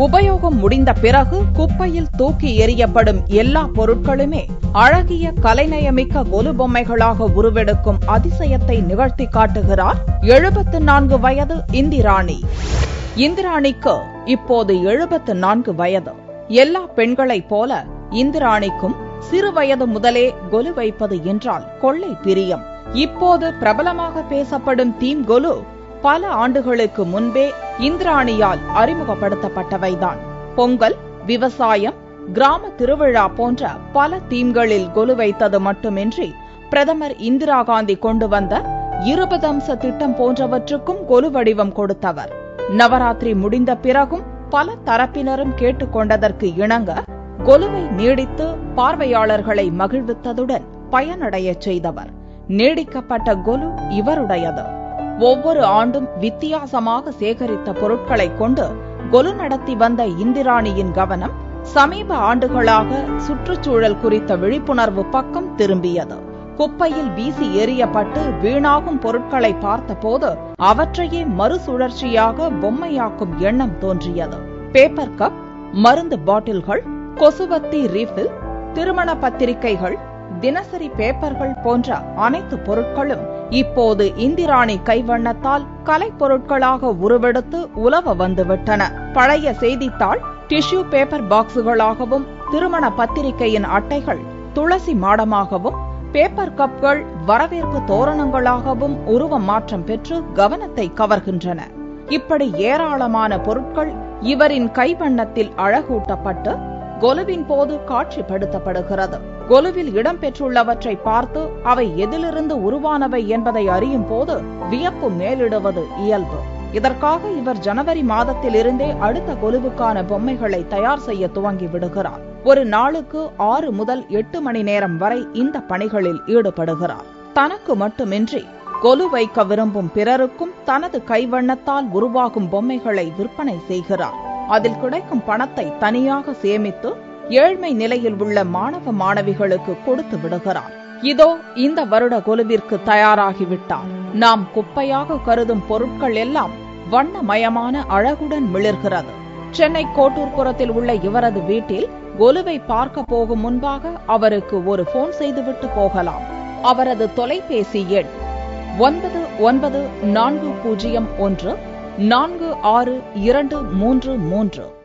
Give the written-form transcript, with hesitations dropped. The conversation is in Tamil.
உபயோகம் முடிந்த பிறகு குப்பையில் தூக்கி எறியப்படும் எல்லா பொருட்களுமே அழகிய கலைநயமிக்க கொலு பொம்மைகளாக உருவெடுக்கும் அதிசயத்தை நிகழ்த்தி காட்டுகிறார் 74 வயது இந்திராணி. இந்திராணிக்கு இப்போது 74 வயது. எல்லா பெண்களைப் போல இந்திராணிக்கும் சிறு வயது முதலே கொலு வைப்பது என்றால் கொள்ளை பிரியம். இப்போது பிரபலமாக பேசப்படும் தீம் கொலு பல ஆண்டுகளுக்கு முன்பே இந்திராணியால் அறிமுகப்படுத்தப்பட்டவைதான். பொங்கல், விவசாயம், கிராம திருவிழா போன்ற பல தீம்களில் கொலு வைத்தது மட்டுமின்றி பிரதமர் இந்திரா காந்தி கொண்டு வந்த 20 அம்ச திட்டம் போன்றவற்றுக்கும் கொலு வடிவம் கொடுத்தவர். நவராத்திரி முடிந்த பிறகும் பல தரப்பினரும் கேட்டுக் கொண்டதற்கு இணங்க கொலுவை நீடித்து பார்வையாளர்களை மகிழ்வித்ததுடன் பயனடைய செய்தவர். நீடிக்கப்பட்ட கொலு இவருடையது. ஒவ்வொரு ஆண்டும் வித்தியாசமாக சேகரித்த பொருட்களை கொண்டு கொலு நடத்தி வந்த இந்திராணியின் கவனம் சமீப ஆண்டுகளாக சுற்றுச்சூழல் குறித்த விழிப்புணர்வு பக்கம் திரும்பியது. குப்பையில் வீசி எறியப்பட்டு வீணாகும் பொருட்களை பார்த்தபோது அவற்றையே மறுசுழற்சியாக பொம்மையாக்கும் எண்ணம் தோன்றியது. பேப்பர் கப், மருந்து பாட்டில்கள், கொசுவத்தி ரீஃபில், திருமண பத்திரிகைகள், தினசரி பேப்பர்கள் போன்ற அனைத்து பொருட்களும் இப்போது இந்திராணி கைவண்ணத்தால் கலைப்பொருட்களாக உருவெடுத்து உலவ வந்துவிட்டன. பழைய செய்தித்தாள், டிஷ்யூ பேப்பர் பாக்ஸுகளாகவும், திருமண பத்திரிகையின் அட்டைகள் துளசி மாடமாகவும், பேப்பர் கப்கள் வரவேற்பு தோரணங்களாகவும் உருவ மாற்றம் பெற்று கவனத்தை கவர்கின்றன. இப்படி ஏராளமான பொருட்கள் இவரின் கைவண்ணத்தில் அழகூட்டப்பட்டு கொலுவின் போது காட்சிப்படுத்தப்படுகிறது. கொலுவில் இடம்பெற்றுள்ளவற்றை பார்த்து அவை எதிலிருந்து உருவானவை என்பதை அறியும் போது வியப்பு மேலிடுவது இயல்பு. இதற்காக இவர் ஜனவரி மாதத்திலிருந்தே அடுத்த கொலுவுக்கான பொம்மைகளை தயார் செய்ய துவங்கி விடுகிறார். ஒரு நாளுக்கு 6 முதல் 8 மணி நேரம் வரை இந்த பணிகளில் ஈடுபடுகிறார். தனக்கு மட்டுமின்றி கொலு வைக்க விரும்பும் பிறருக்கும் தனது கைவண்ணத்தால் உருவாகும் பொம்மைகளை விற்பனை செய்கிறார். அதில் கிடைக்கும் பணத்தை தனியாக சேமித்து ஏழ்மை நிலையில் உள்ள மாணவ மாணவிகளுக்கு கொடுத்து விடுகிறார். இதோ இந்த வருட கொலுவிற்கு தயாராகிவிட்டார். நாம் குப்பையாக கருதும் பொருட்கள் எல்லாம் வண்ணமயமான அழகுடன் மிளிர்கிறது. சென்னை கோட்டூர்புரத்தில் உள்ள இவரது வீட்டில் கொலுவை பார்க்க போகும் முன்பாக அவருக்கு ஒரு போன் செய்துவிட்டு போகலாம். அவரது தொலைபேசி எண் 9940146233.